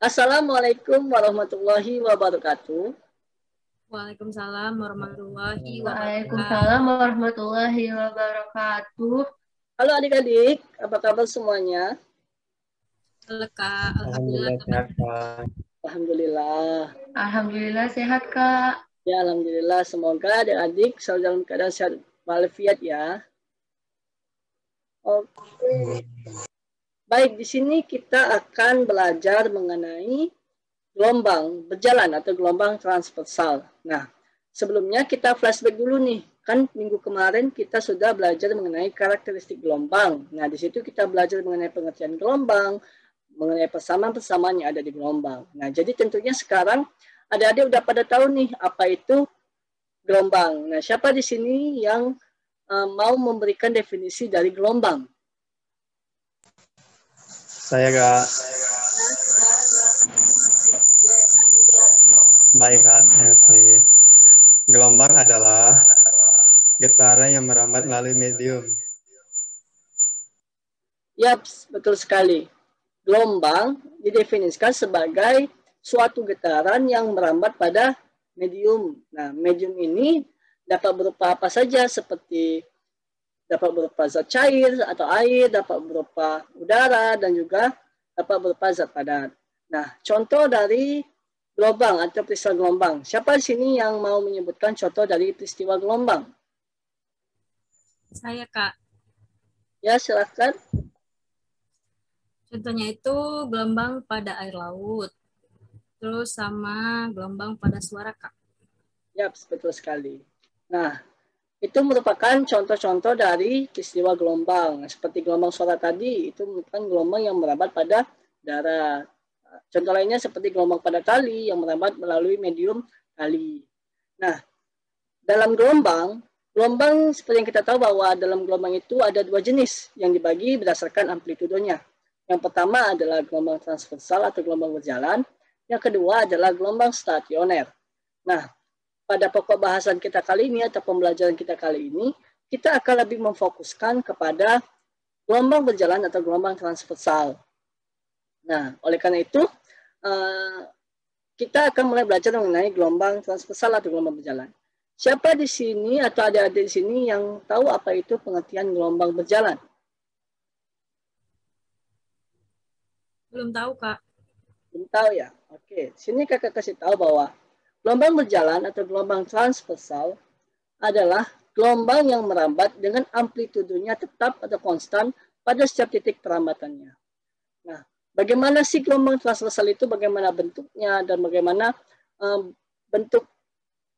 Assalamualaikum warahmatullahi wabarakatuh. Waalaikumsalam warahmatullahi wabarakatuh. Waalaikumsalam warahmatullahi wabarakatuh. Halo adik-adik, apa kabar semuanya? Halo Kak, Alhamdulillah sehat, Kak. Alhamdulillah. Alhamdulillah sehat, Kak. Ya, alhamdulillah. Semoga adik-adik selalu dalam keadaan sehat walafiat ya. Oke. Baik, di sini kita akan belajar mengenai gelombang berjalan atau gelombang transversal. Nah, sebelumnya kita flashback dulu nih. Kan minggu kemarin kita sudah belajar mengenai karakteristik gelombang. Nah, di situ kita belajar mengenai pengertian gelombang, mengenai persamaan-persamaan yang ada di gelombang. Nah, jadi tentunya sekarang adik-adik udah pada tahu nih apa itu gelombang. Nah, siapa di sini yang mau memberikan definisi dari gelombang? Saya, Kak. Baik, Kak. Terima. Gelombang adalah getaran yang merambat melalui medium. Yap, betul sekali. Gelombang didefinisikan sebagai suatu getaran yang merambat pada medium. Nah, medium ini dapat berupa apa saja, seperti dapat berupa zat cair atau air, dapat berupa udara, dan juga dapat berupa zat padat. Nah, contoh dari gelombang atau peristiwa gelombang. Siapa di sini yang mau menyebutkan contoh dari peristiwa gelombang? Saya Kak. Ya, silakan. Contohnya itu gelombang pada air laut. Terus sama gelombang pada suara Kak. Ya, betul sekali. Nah, itu merupakan contoh-contoh dari peristiwa gelombang. Seperti gelombang suara tadi, itu merupakan gelombang yang merambat pada darat. Contoh lainnya seperti gelombang pada tali yang merambat melalui medium tali. Nah, dalam gelombang seperti yang kita tahu bahwa dalam gelombang itu ada dua jenis yang dibagi berdasarkan amplitudenya. Yang pertama adalah gelombang transversal atau gelombang berjalan. Yang kedua adalah gelombang stasioner. Nah, pada pokok bahasan kita kali ini atau pembelajaran kita kali ini, kita akan lebih memfokuskan kepada gelombang berjalan atau gelombang transversal. Nah, oleh karena itu, kita akan mulai belajar mengenai gelombang transversal atau gelombang berjalan. Siapa di sini atau adik-adik di sini yang tahu apa itu pengertian gelombang berjalan? Belum tahu Kak. Belum tahu ya? Oke, sini kakak kasih tahu bahwa gelombang berjalan atau gelombang transversal adalah gelombang yang merambat dengan amplitudenya tetap atau konstan pada setiap titik perambatannya. Nah, bagaimana sih gelombang transversal itu, bagaimana bentuknya, dan bagaimana bentuk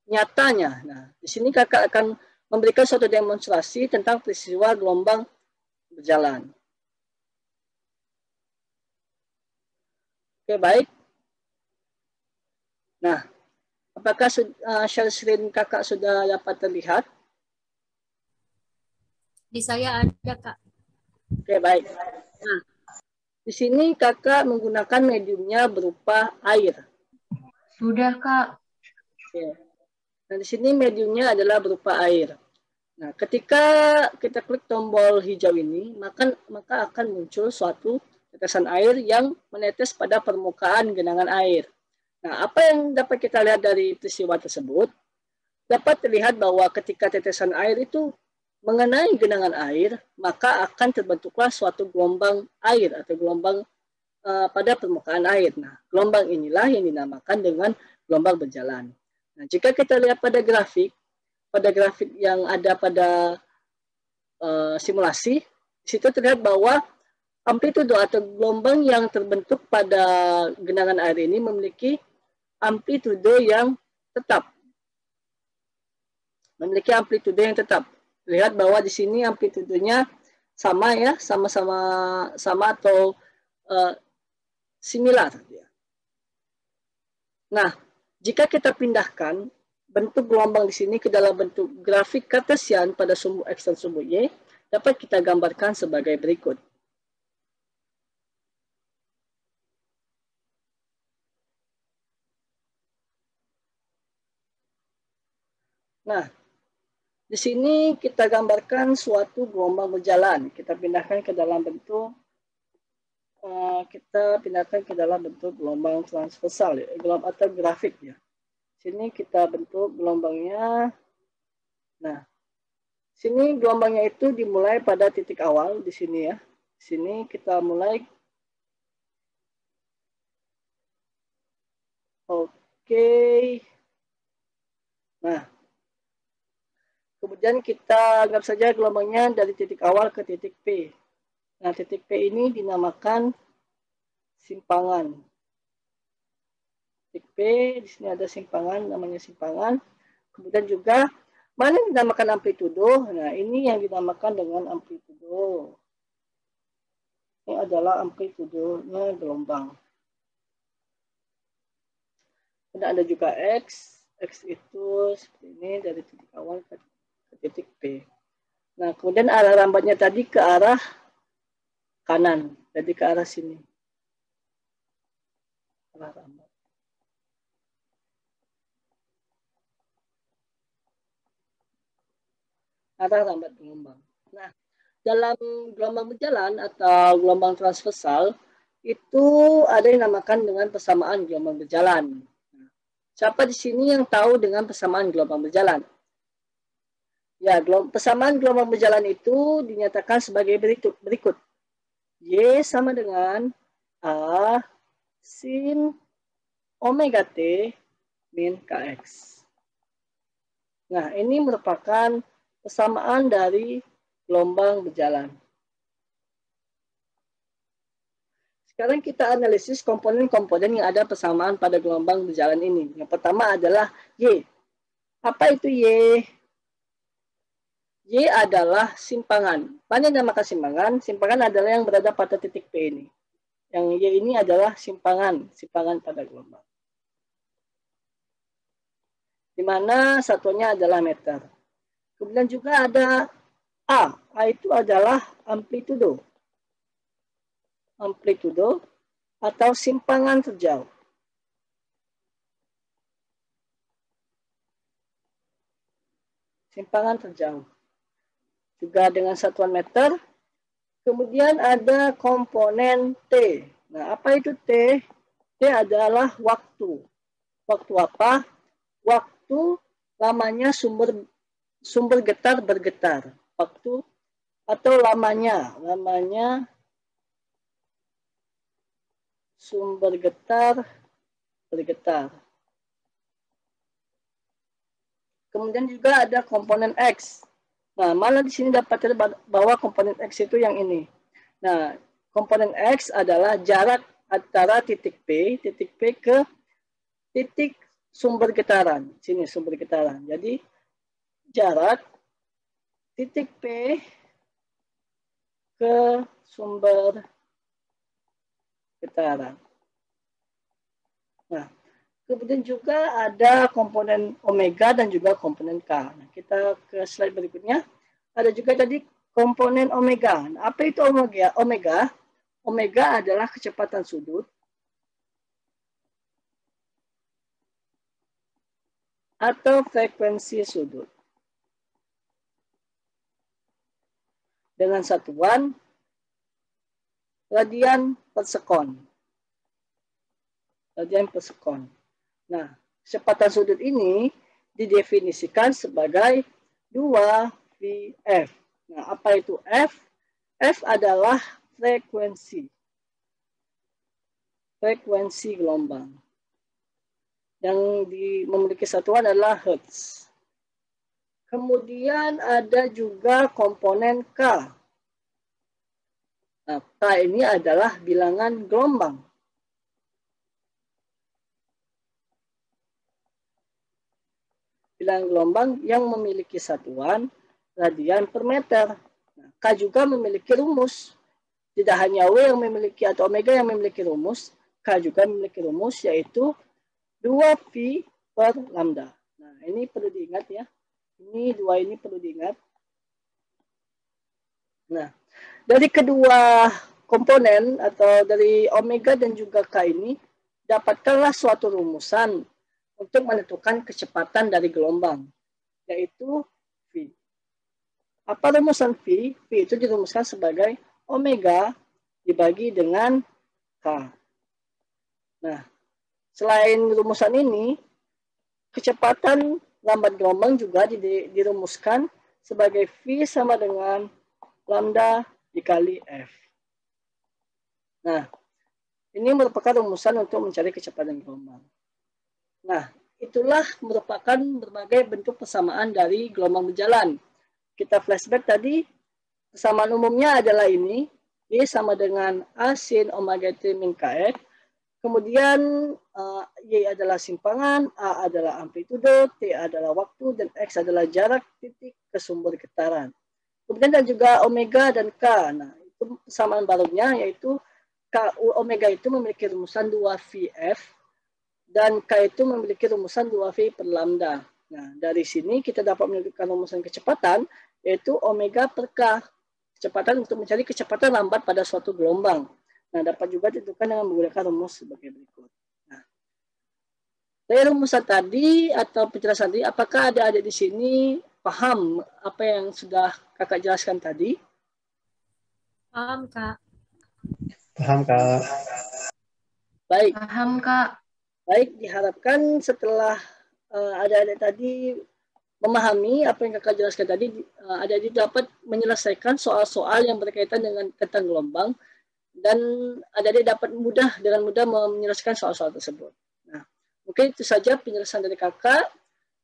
nyatanya. Nah, di sini kakak akan memberikan suatu demonstrasi tentang peristiwa gelombang berjalan. Oke, baik. Nah, apakah share screen kakak sudah dapat terlihat? Di saya ada Kak. Oke, baik. Nah, di sini kakak menggunakan mediumnya berupa air. Sudah, Kak. Oke. Nah, di sini mediumnya adalah berupa air. Nah, ketika kita klik tombol hijau ini, maka akan muncul suatu tetesan air yang menetes pada permukaan genangan air. Nah, apa yang dapat kita lihat dari peristiwa tersebut? Dapat terlihat bahwa ketika tetesan air itu mengenai genangan air, maka akan terbentuklah suatu gelombang air atau gelombang pada permukaan air. Nah, gelombang inilah yang dinamakan dengan gelombang berjalan. Nah, jika kita lihat pada grafik yang ada pada simulasi, di situ terlihat bahwa amplitudo atau gelombang yang terbentuk pada genangan air ini memiliki amplitudo yang tetap. Lihat bahwa di sini amplitudonya sama ya, sama atau similar. Nah, jika kita pindahkan bentuk gelombang di sini ke dalam bentuk grafik kartesian pada sumbu X dan sumbu Y, dapat kita gambarkan sebagai berikut. Nah, di sini kita gambarkan suatu gelombang berjalan. Kita pindahkan ke dalam bentuk kita pindahkan ke dalam bentuk gelombang transversal ya, gelombang atau grafik ya. Sini kita bentuk gelombangnya. Nah, sini gelombangnya itu dimulai pada titik awal di sini ya. Di sini kita mulai. Oke. Nah, kemudian kita anggap saja gelombangnya dari titik awal ke titik P. Nah, titik P ini dinamakan simpangan. Titik P, di sini ada simpangan, namanya simpangan. Kemudian juga, mana yang dinamakan amplitudo? Nah, ini yang dinamakan dengan amplitudo. Ini adalah amplitudonya gelombang. Dan ada juga X. X itu seperti ini, dari titik awal ke titik P. Nah, kemudian arah rambatnya tadi ke arah kanan, jadi ke arah sini. Arah rambat. Arah rambat gelombang. Nah, dalam gelombang berjalan atau gelombang transversal itu ada yang dinamakan dengan persamaan gelombang berjalan. Siapa di sini yang tahu dengan persamaan gelombang berjalan? Ya, persamaan gelombang berjalan itu dinyatakan sebagai berikut. Y sama dengan A sin omega T min Kx. Nah, ini merupakan persamaan dari gelombang berjalan. Sekarang kita analisis komponen-komponen yang ada persamaan pada gelombang berjalan ini. Yang pertama adalah Y. Apa itu Y? Y adalah simpangan. Mana yang dinamakan simpangan? Simpangan adalah yang berada pada titik P ini. Yang Y ini adalah simpangan pada gelombang. Di mana satuannya adalah meter. Kemudian juga ada A. A itu adalah amplitudo. Amplitudo atau simpangan terjauh. Simpangan terjauh. Juga dengan satuan meter. Kemudian ada komponen T. Nah, apa itu T? T adalah waktu. Waktu apa? Waktu lamanya sumber getar bergetar. Waktu atau lamanya sumber getar bergetar. Kemudian juga ada komponen X. Nah, mana di sini dapat bahwa komponen X itu yang ini. Nah, komponen X adalah jarak antara titik P ke titik sumber getaran. Sini sumber getaran. Jadi, jarak titik P ke sumber getaran. Nah, kemudian juga ada komponen omega dan juga komponen K. Nah, kita ke slide berikutnya. Ada juga tadi komponen omega. Nah, apa itu omega? Omega adalah kecepatan sudut atau frekuensi sudut. Dengan satuan radian per sekon. Radian per sekon. Nah, kecepatan sudut ini didefinisikan sebagai 2VF. Nah, apa itu F? F adalah frekuensi. Frekuensi gelombang. Yang memiliki satuan adalah Hertz. Kemudian ada juga komponen K. Nah, K ini adalah bilangan gelombang. Bilangan gelombang yang memiliki satuan radian per meter. Nah, K juga memiliki rumus. Tidak hanya W yang memiliki atau omega yang memiliki rumus, K juga memiliki rumus yaitu 2V per lambda. Nah, ini perlu diingat ya. Ini perlu diingat. Nah, dari kedua komponen atau dari omega dan juga K ini, dapatkanlah suatu rumusan untuk menentukan kecepatan dari gelombang, yaitu V. Apa rumusan V? V itu dirumuskan sebagai omega dibagi dengan K. Nah, selain rumusan ini, kecepatan lambat gelombang juga dirumuskan sebagai V sama dengan lambda dikali F. Nah, ini merupakan rumusan untuk mencari kecepatan gelombang. Nah, itulah merupakan berbagai bentuk persamaan dari gelombang berjalan. Kita flashback tadi, persamaan umumnya adalah ini, Y sama dengan A sin omega T min KF. Kemudian Y adalah simpangan, A adalah amplitude, T adalah waktu, dan X adalah jarak titik ke sumber getaran. Kemudian dan juga omega dan K. Nah, itu persamaan barunya, yaitu K omega itu memiliki rumusan 2VF, dan K itu memiliki rumusan 2V per lambda. Nah, dari sini kita dapat menentukan rumusan kecepatan, yaitu omega per K. Kecepatan untuk mencari kecepatan lambat pada suatu gelombang. Nah, dapat juga ditentukan dengan menggunakan rumus sebagai berikut. Nah, dari rumusan tadi atau penjelasan tadi, apakah adik-adik di sini paham apa yang sudah kakak jelaskan tadi? Paham, Kak. Paham, Kak. Baik. Paham, Kak. Baik, diharapkan setelah adik-adik tadi memahami apa yang kakak jelaskan tadi, adik-adik dapat menyelesaikan soal-soal yang berkaitan dengan tentang gelombang, dan adik-adik dapat dengan mudah menyelesaikan soal-soal tersebut. Nah, mungkin itu saja penjelasan dari kakak.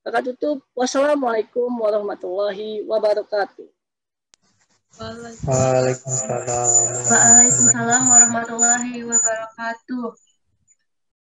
Kakak tutup. Wassalamualaikum warahmatullahi wabarakatuh. Waalaikumsalam. Waalaikumsalam warahmatullahi wabarakatuh.